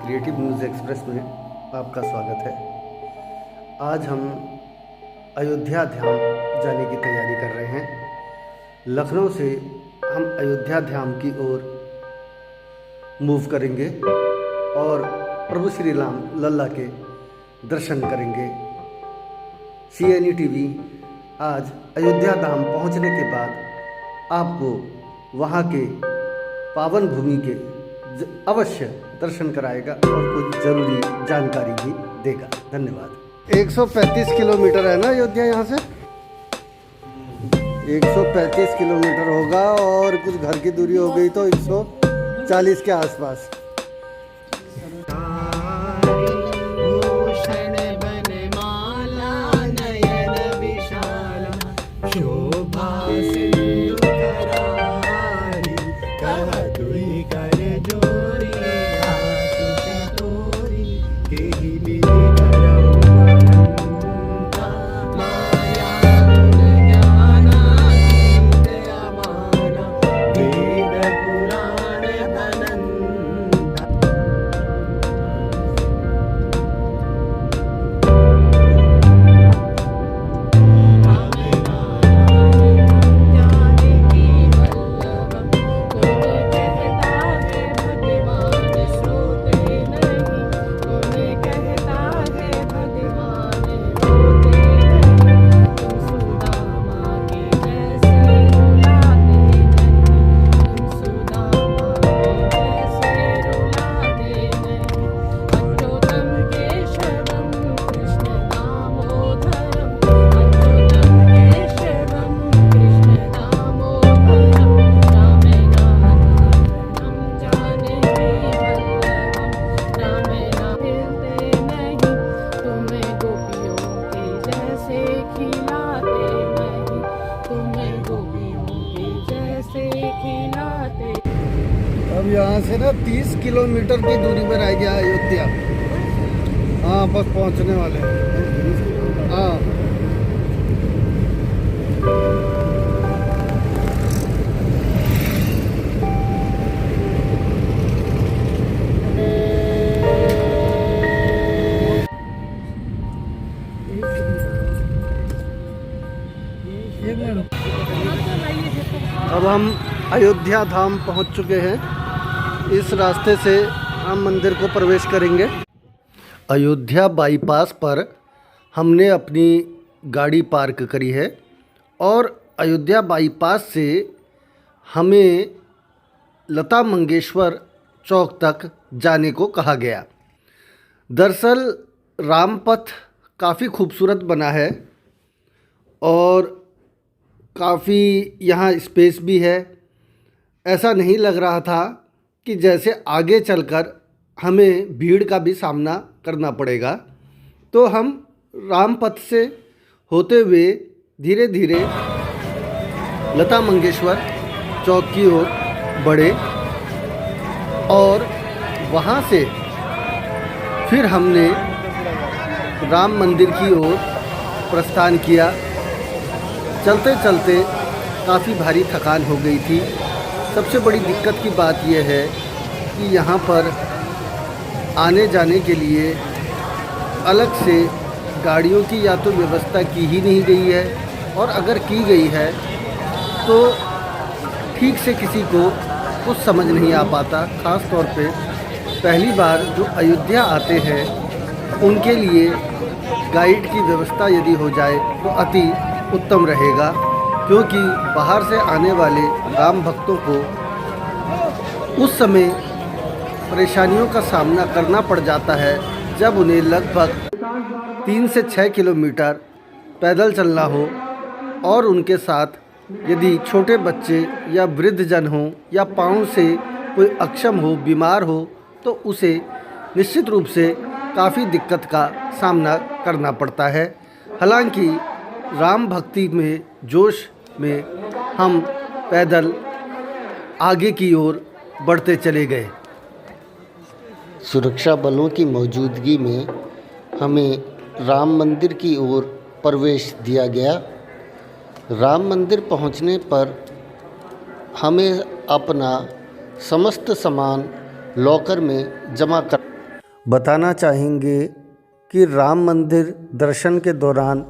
Creative news express में आपका स्वागत है। आज हम अयोध्या धाम जाने की तैयारी कर रहे हैं। लखनऊ से हम अयोध्या धाम की ओर मूव करेंगे और प्रभु श्री राम लल्ला के दर्शन करेंगे। CNE TV आज अयोध्या धाम पहुंचने के बाद आपको वहां के पावन भूमि के अवश्य दर्शन कराएगा और कुछ ज़रूरी जानकारी भी देगा। धन्यवाद। 135 किलोमीटर है ना अयोध्या यहाँ से? 135 किलोमीटर होगा और कुछ घर की दूरी हो गई तो 140 के आसपास। अब यहाँ से ना 30 किलोमीटर की दूरी पर रह गया अयोध्या। हाँ, बस पहुँचने वाले हैं। हाँ, अब हम अयोध्या धाम पहुंच चुके हैं। इस रास्ते से हम मंदिर को प्रवेश करेंगे। अयोध्या बाईपास पर हमने अपनी गाड़ी पार्क करी है और अयोध्या बाईपास से हमें लता मंगेशकर चौक तक जाने को कहा गया। दरअसल रामपथ काफ़ी खूबसूरत बना है और काफ़ी यहाँ स्पेस भी है। ऐसा नहीं लग रहा था कि जैसे आगे चलकर हमें भीड़ का भी सामना करना पड़ेगा। तो हम रामपथ से होते हुए धीरे धीरे लता मंगेशकर चौक की ओर बढ़े और वहाँ से फिर हमने राम मंदिर की ओर प्रस्थान किया। चलते चलते काफ़ी भारी थकान हो गई थी। सबसे बड़ी दिक्कत की बात यह है कि यहाँ पर आने जाने के लिए अलग से गाड़ियों की या तो व्यवस्था की ही नहीं गई है और अगर की गई है तो ठीक से किसी को कुछ समझ नहीं आ पाता। ख़ास तौर पे पहली बार जो अयोध्या आते हैं उनके लिए गाइड की व्यवस्था यदि हो जाए तो अति उत्तम रहेगा, क्योंकि बाहर से आने वाले राम भक्तों को उस समय परेशानियों का सामना करना पड़ जाता है जब उन्हें लगभग 3 से 6 किलोमीटर पैदल चलना हो और उनके साथ यदि छोटे बच्चे या वृद्धजन हों या पाँव से कोई अक्षम हो, बीमार हो, तो उसे निश्चित रूप से काफ़ी दिक्कत का सामना करना पड़ता है। हालांकि राम भक्ति में जोश में हम पैदल आगे की ओर बढ़ते चले गए। सुरक्षा बलों की मौजूदगी में हमें राम मंदिर की ओर प्रवेश दिया गया। राम मंदिर पहुंचने पर हमें अपना समस्त सामान लॉकर में जमा कर बताना चाहेंगे कि राम मंदिर दर्शन के दौरान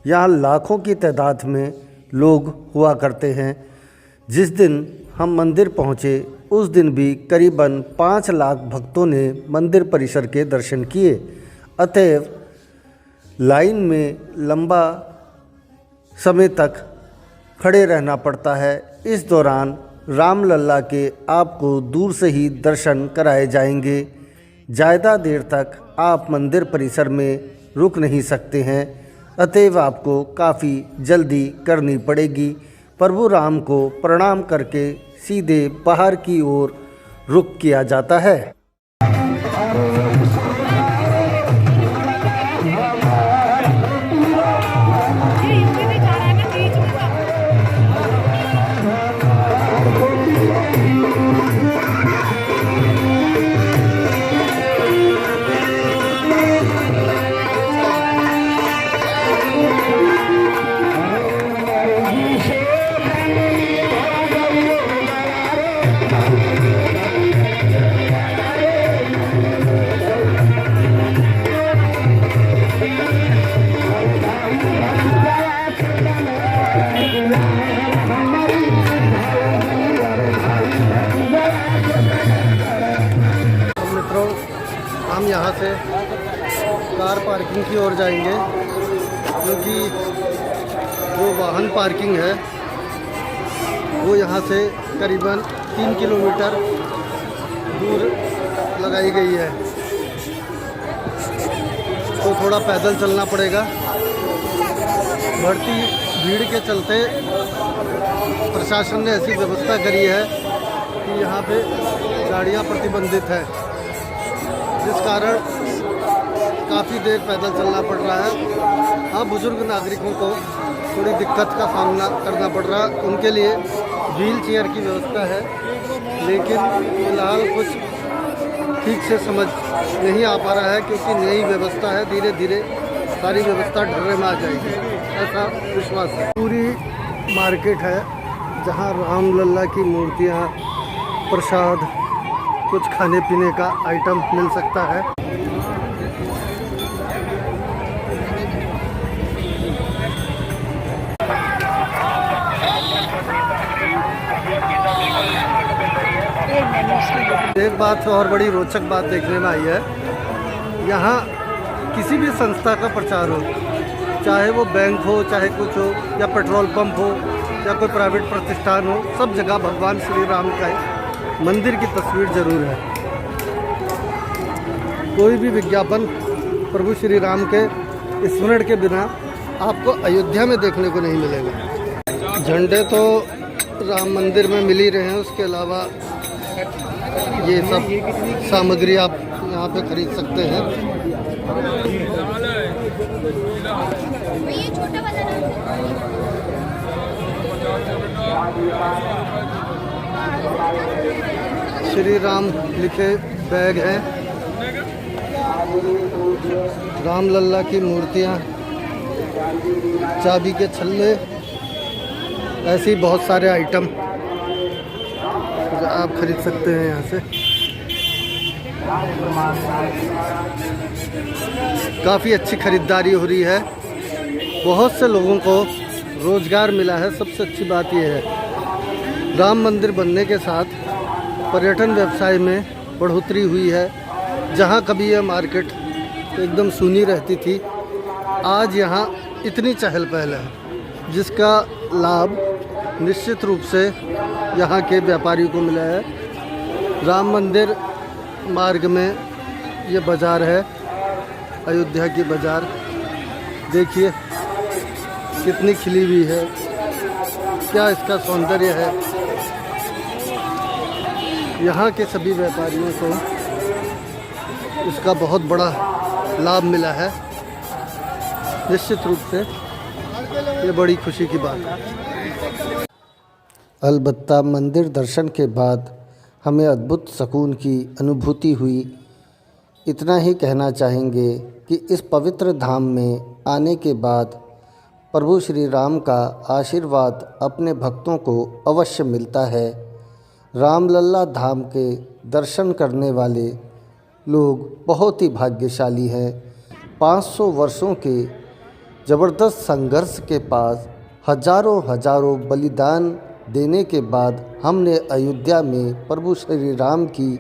यहाँ लाखों की तादाद में लोग हुआ करते हैं। जिस दिन हम मंदिर पहुँचे उस दिन भी करीबन 5 लाख भक्तों ने मंदिर परिसर के दर्शन किए। अतएव लाइन में लंबा समय तक खड़े रहना पड़ता है। इस दौरान रामलला के आपको दूर से ही दर्शन कराए जाएंगे। ज़्यादा देर तक आप मंदिर परिसर में रुक नहीं सकते हैं, अतएव आपको काफ़ी जल्दी करनी पड़ेगी। प्रभु राम को प्रणाम करके सीधे बाहर की ओर रुख किया जाता है। हम यहाँ से कार पार्किंग की ओर जाएंगे, क्योंकि जो वाहन पार्किंग है वो यहाँ से करीबन 3 किलोमीटर दूर लगाई गई है, तो थोड़ा पैदल चलना पड़ेगा। बढ़ती भीड़ के चलते प्रशासन ने ऐसी व्यवस्था करी है कि यहाँ पे गाड़ियाँ प्रतिबंधित है, जिस कारण काफ़ी देर पैदल चलना पड़ रहा है। हाँ, बुज़ुर्ग नागरिकों को थोड़ी दिक्कत का सामना करना पड़ रहा है, उनके लिए व्हील चेयर की व्यवस्था है, लेकिन फिलहाल कुछ ठीक से समझ नहीं आ पा रहा है, क्योंकि नई व्यवस्था है। धीरे धीरे सारी व्यवस्था ढर्रे में आ जाएगी, ऐसा विश्वास है। पूरी मार्केट है जहाँ रामलला की मूर्तियाँ, प्रसाद, कुछ खाने पीने का आइटम मिल सकता है। एक बात और बड़ी रोचक बात देखने में आई है, यहाँ किसी भी संस्था का प्रचार हो, चाहे वो बैंक हो, चाहे कुछ हो, या पेट्रोल पंप हो, या कोई प्राइवेट प्रतिष्ठान हो, सब जगह भगवान श्री राम का मंदिर की तस्वीर जरूर है। कोई भी विज्ञापन प्रभु श्री राम के स्मरण के बिना आपको अयोध्या में देखने को नहीं मिलेगा। झंडे तो राम मंदिर में मिल ही रहे हैं, उसके अलावा ये सब सामग्री आप यहाँ पे खरीद सकते हैं। श्री राम लिखे बैग हैं, रामलला की मूर्तियाँ, चाबी के छल्ले, ऐसे ही बहुत सारे आइटम आप खरीद सकते हैं यहाँ से। काफ़ी अच्छी खरीदारी हो रही है, बहुत से लोगों को रोज़गार मिला है। सबसे अच्छी बात यह है, राम मंदिर बनने के साथ पर्यटन व्यवसाय में बढ़ोतरी हुई है। जहाँ कभी यह मार्केट एकदम सूनी रहती थी, आज यहाँ इतनी चहल पहल है, जिसका लाभ निश्चित रूप से यहाँ के व्यापारियों को मिला है। राम मंदिर मार्ग में ये बाज़ार है, अयोध्या की बाज़ार। देखिए कितनी खिली हुई है, क्या इसका सौंदर्य है। यहाँ के सभी व्यापारियों को इसका बहुत बड़ा लाभ मिला है। निश्चित रूप से ये बड़ी खुशी की बात है। अलबत्ता मंदिर दर्शन के बाद हमें अद्भुत सुकून की अनुभूति हुई। इतना ही कहना चाहेंगे कि इस पवित्र धाम में आने के बाद प्रभु श्री राम का आशीर्वाद अपने भक्तों को अवश्य मिलता है। रामलला धाम के दर्शन करने वाले लोग बहुत ही भाग्यशाली हैं। 500 वर्षों के ज़बरदस्त संघर्ष के पास हजारों बलिदान देने के बाद हमने अयोध्या में प्रभु श्री राम की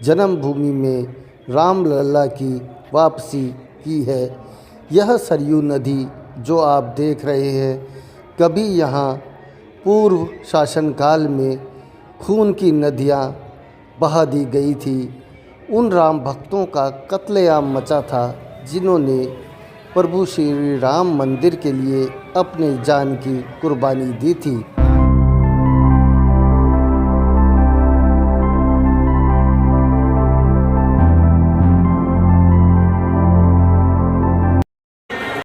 जन्मभूमि में रामलला की वापसी की है। यह सरयू नदी जो आप देख रहे हैं, कभी यहाँ पूर्व शासनकाल में खून की नदियाँ बहा दी गई थी। उन राम भक्तों का कत्लेआम मचा था जिन्होंने प्रभु श्री राम मंदिर के लिए अपनी जान की कुर्बानी दी थी।